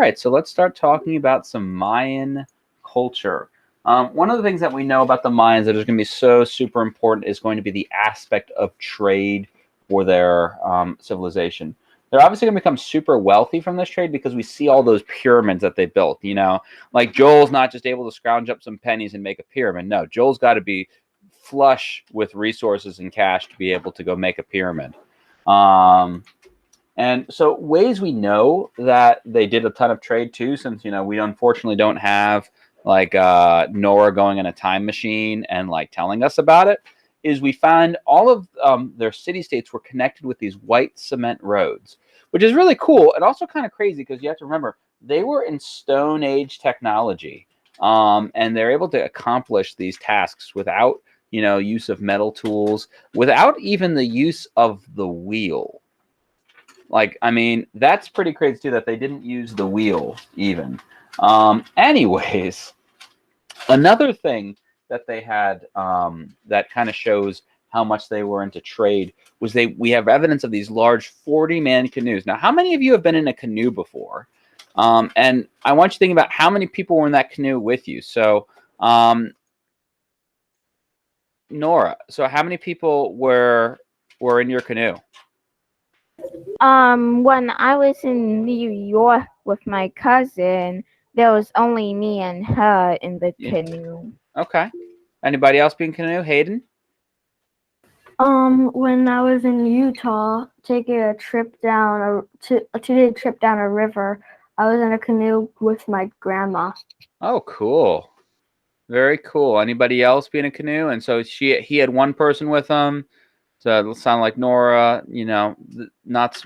right, so let's start talking about some Mayan culture. One of the things that we know about the Mayans that is going to be so super important is going to be the aspect of trade for their civilization. They're obviously going to become super wealthy from this trade because we see all those pyramids that they built. You know, like Joel's not just able to scrounge up some pennies and make a pyramid. No, Joel's got to be flush with resources and cash to be able to go make a pyramid. And so ways we know that they did a ton of trade too, since, you know, we unfortunately don't have like Nora going in a time machine and like telling us about it, is we find all of their city states were connected with these white cement roads, which is really cool and also kind of crazy because you have to remember they were in Stone Age technology, and they're able to accomplish these tasks without, you know, use of metal tools, without even the use of the wheel. Like, I mean, that's pretty crazy too that they didn't use the wheel even. Anyways, another thing that they had that kind of shows how much they were into trade was we have evidence of these large 40-man canoes. Now, how many of you have been in a canoe before? And I want you to think about how many people were in that canoe with you. So, Nora, so how many people were in your canoe? When I was in New York with my cousin, there was only me and her in the Yeah. canoe. Okay. Anybody else be in canoe? Hayden? When I was in Utah taking a trip down a 2-day trip down a river, I was in a canoe with my grandma. Oh, cool. Very cool. Anybody else be in a canoe? And so he had one person with him. So it'll sound like Nora, you know, not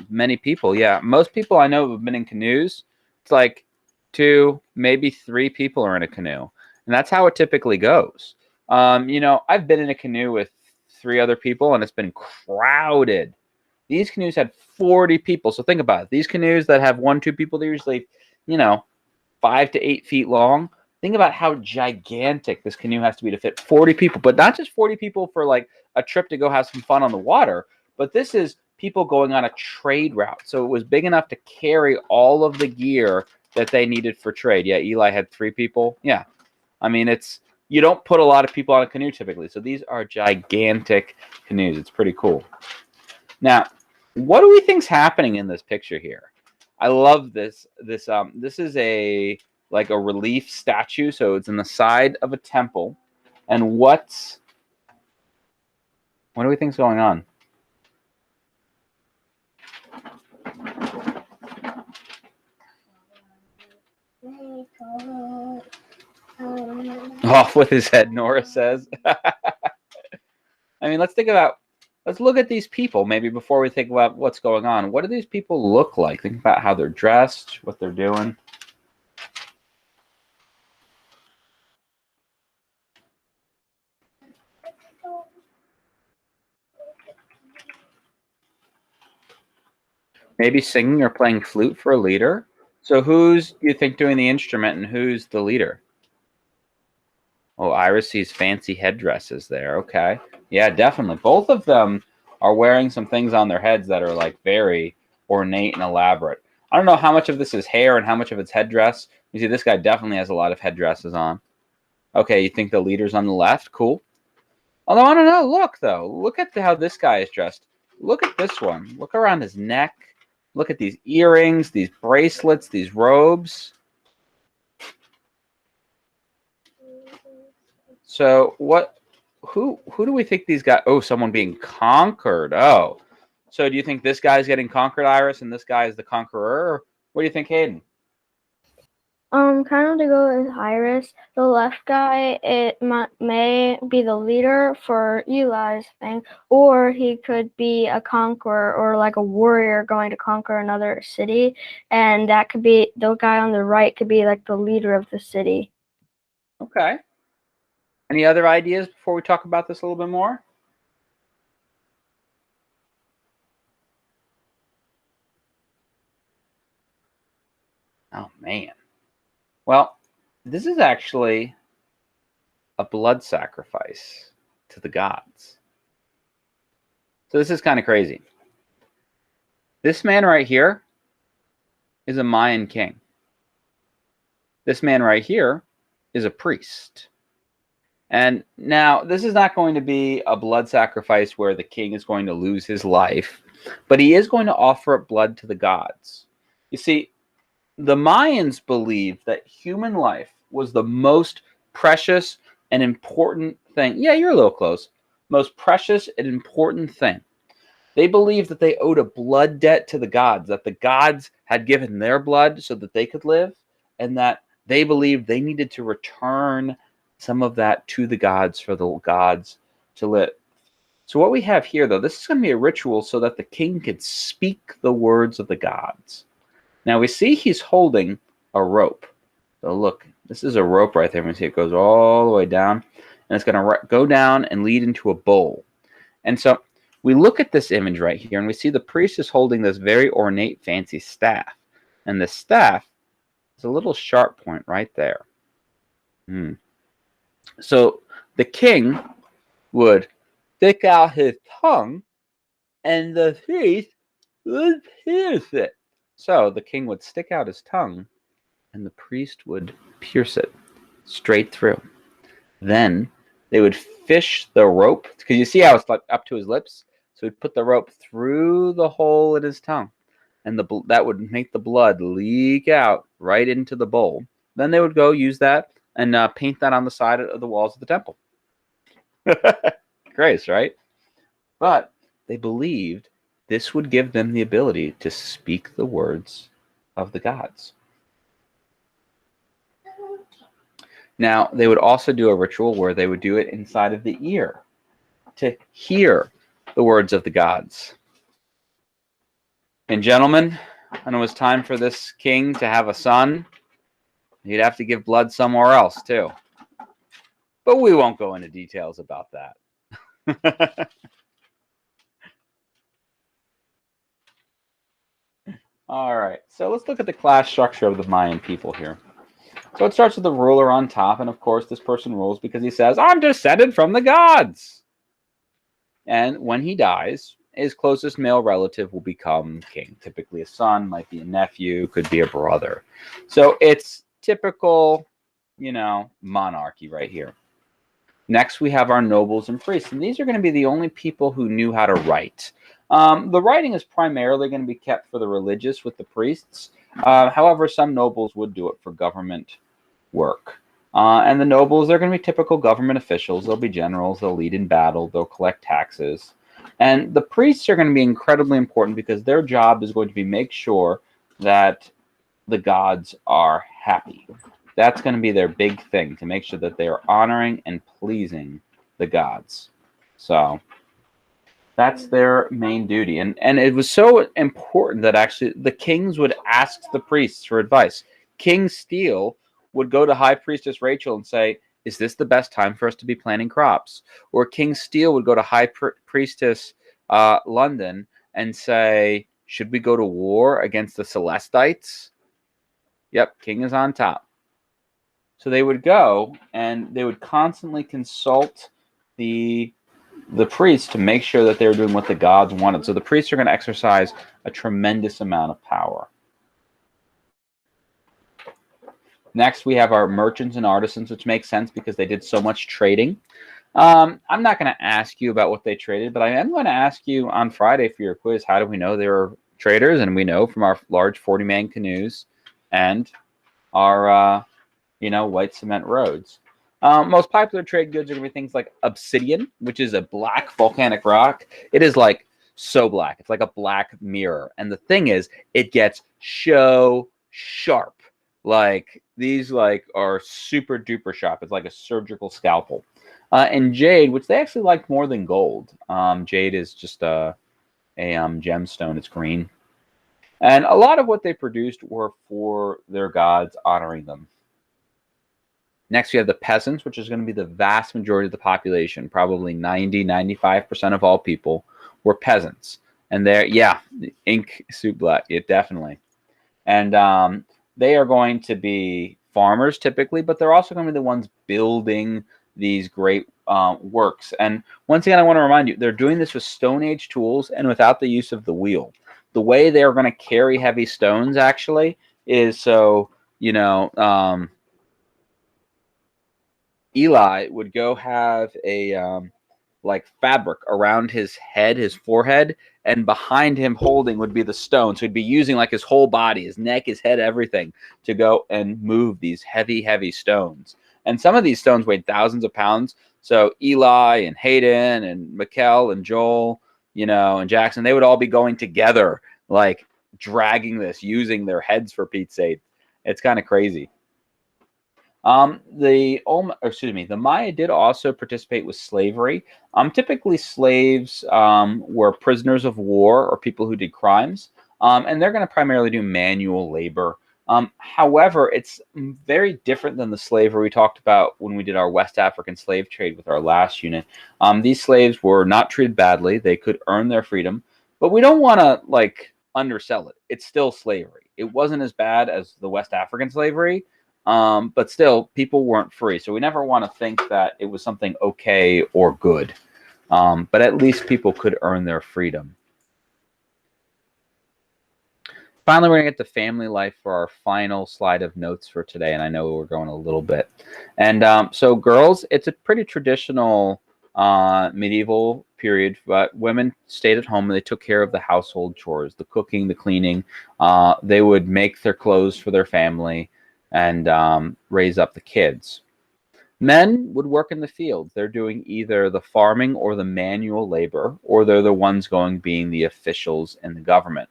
many people. Yeah, most people I know have been in canoes. It's like 2, maybe 3 people are in a canoe, and that's how it typically goes. You know, I've been in a canoe with 3 other people, and it's been crowded. These canoes had 40 people. So think about it. These canoes that have 1, 2 people, they're usually, you know, 5 to 8 feet long. Think about how gigantic this canoe has to be to fit 40 people, but not just 40 people for like a trip to go have some fun on the water, but this is people going on a trade route. So it was big enough to carry all of the gear that they needed for trade. Yeah, Eli had 3 people. Yeah. I mean, you don't put a lot of people on a canoe typically. So these are gigantic canoes. It's pretty cool. Now, what do we think's happening in this picture here? I love this. This is a like a relief statue, so it's in the side of a temple. And what do we think's going on? Off with his head, Nora says. I mean, let's look at these people maybe before we think about what's going on. What do these people look like? Think about how they're dressed, what they're doing. Maybe singing or playing flute for a leader. So who's, do you think, doing the instrument and who's the leader? Oh, Iris sees fancy headdresses there. Okay. Yeah, definitely. Both of them are wearing some things on their heads that are like very ornate and elaborate. I don't know how much of this is hair and how much of it's headdress. You see, this guy definitely has a lot of headdresses on. Okay, you think the leader's on the left? Cool. Although, I don't know. Look, though. Look at how this guy is dressed. Look at this one. Look around his neck. Look at these earrings, these bracelets, these robes. So who do we think these guys? Oh, someone being conquered. Oh. So do you think this guy's getting conquered, Iris, and this guy is the conqueror? Or what do you think, Hayden? Kind of to go with Iris, the left guy, may be the leader for Eli's thing, or he could be a conqueror or like a warrior going to conquer another city, and that could be, the guy on the right could be like the leader of the city. Okay. Any other ideas before we talk about this a little bit more? Oh, man. Well, this is actually a blood sacrifice to the gods. So this is kind of crazy. This man right here is a Mayan king. This man right here is a priest. And now, this is not going to be a blood sacrifice where the king is going to lose his life, but he is going to offer up blood to the gods. You see, the Mayans believed that human life was the most precious and important thing. Yeah, you're a little close. Most precious and important thing. They believed that they owed a blood debt to the gods, that the gods had given their blood so that they could live, and that they believed they needed to return some of that to the gods for the gods to live. So what we have here, though, this is going to be a ritual so that the king could speak the words of the gods. Now we see he's holding a rope. So look, this is a rope right there. We see it goes all the way down, and it's going to go down and lead into a bowl. And so we look at this image right here, and we see the priest is holding this very ornate, fancy staff. And the staff is a little sharp point right there. So the king would stick out his tongue, and the priest would pierce it. So the king would stick out his tongue, and the priest would pierce it straight through. Then they would fish the rope, because you see how it's like up to his lips? So he'd put the rope through the hole in his tongue, and that would make the blood leak out right into the bowl. Then they would go use that and paint that on the side of the walls of the temple. Grace, right? But they believed this would give them the ability to speak the words of the gods. Now, they would also do a ritual where they would do it inside of the ear to hear the words of the gods. And gentlemen, when it was time for this king to have a son, he'd have to give blood somewhere else too. But we won't go into details about that. All right, so let's look at the class structure of the Mayan people here. So it starts with the ruler on top, and of course this person rules because he says, I'm descended from the gods. And when he dies, his closest male relative will become king. Typically a son, might be a nephew, could be a brother. So it's typical, monarchy right here. Next, we have our nobles and priests, and these are going to be the only people who knew how to write. The writing is primarily going to be kept for the religious with the priests. However, some nobles would do it for government work. And the nobles, they're going to be typical government officials. They'll be generals. They'll lead in battle. They'll collect taxes. And the priests are going to be incredibly important because their job is going to be make sure that the gods are happy. That's going to be their big thing, to make sure that they are honoring and pleasing the gods. So that's their main duty. And it was so important that actually the kings would ask the priests for advice. King Steel would go to High Priestess Rachel and say, is this the best time for us to be planting crops? Or King Steel would go to High Priestess London and say, should we go to war against the Celestites? Yep, king is on top. So they would go and they would constantly consult the priests to make sure that they were doing what the gods wanted. So the priests are going to exercise a tremendous amount of power. Next, we have our merchants and artisans, which makes sense because they did so much trading. I'm not going to ask you about what they traded, but I am going to ask you on Friday for your quiz, how do we know they were traders? And we know from our large 40-man canoes and our, white cement roads. Most popular trade goods are going to be things like obsidian, which is a black volcanic rock. It is like so black. It's like a black mirror. And the thing is, it gets so sharp. Like these are super duper sharp. It's like a surgical scalpel. And jade, which they actually like more than gold. Jade is just a gemstone. It's green. And a lot of what they produced were for their gods, honoring them. Next, we have the peasants, which is going to be the vast majority of the population. Probably 90-95% of all people were peasants. And they're, ink suit black. Yeah, definitely. And they are going to be farmers typically, but they're also going to be the ones building these great works. And once again, I want to remind you, they're doing this with Stone Age tools and without the use of the wheel. the way they're going to carry heavy stones actually is so, Eli would go have a like fabric around his head, his forehead, and behind him holding would be the stone. So he'd be using like his whole body, his neck, his head, everything to go and move these heavy, heavy stones. And some of these stones weighed thousands of pounds. So Eli and Hayden and Mikkel and Joel, and Jackson, they would all be going together, like dragging this, using their heads for Pete's sake. It's kind of crazy. The Maya did also participate with slavery. Typically slaves were prisoners of war or people who did crimes, and they're going to primarily do manual labor. However, it's very different than the slavery we talked about when we did our West African slave trade with our last unit. These slaves were not treated badly. They could earn their freedom, but we don't want to undersell it. It's still slavery. It wasn't as bad as the West African slavery. But still, people weren't free. So we never want to think that it was something okay or good. But at least people could earn their freedom. Finally, we're going to get to family life for our final slide of notes for today. And I know we're going a little bit. And so girls, it's a pretty traditional medieval period, but women stayed at home and they took care of the household chores, the cooking, the cleaning. They would make their clothes for their family and raise up the kids. Men would work in the fields. They're doing either the farming or the manual labor, or they're the ones being the officials in the government.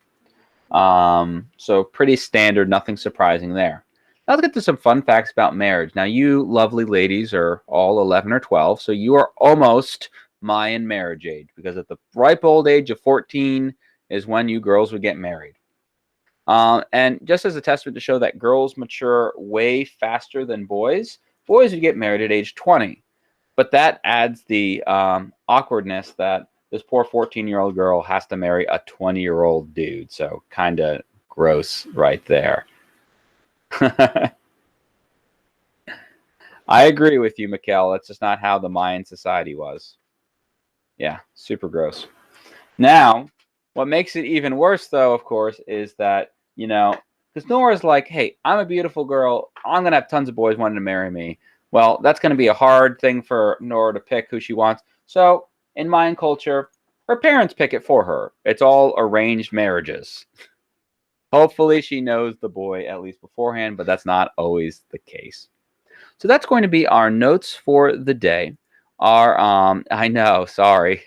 So pretty standard, nothing surprising there. Now let's get to some fun facts about marriage. Now you lovely ladies are all 11 or 12, so you are almost Mayan marriage age, because at the ripe old age of 14 is when you girls would get married. And just as a testament to show that girls mature way faster than boys would get married at age 20. But that adds the awkwardness that this poor 14-year-old girl has to marry a 20-year-old dude. So kind of gross right there. I agree with you, Mikkel. That's just not how the Mayan society was. Yeah, super gross. Now, what makes it even worse, though, of course, is that, because Nora's like, hey, I'm a beautiful girl. I'm going to have tons of boys wanting to marry me. Well, that's going to be a hard thing for Nora to pick who she wants. So in Mayan culture, her parents pick it for her. It's all arranged marriages. Hopefully she knows the boy at least beforehand, but that's not always the case. So that's going to be our notes for the day. I know, sorry.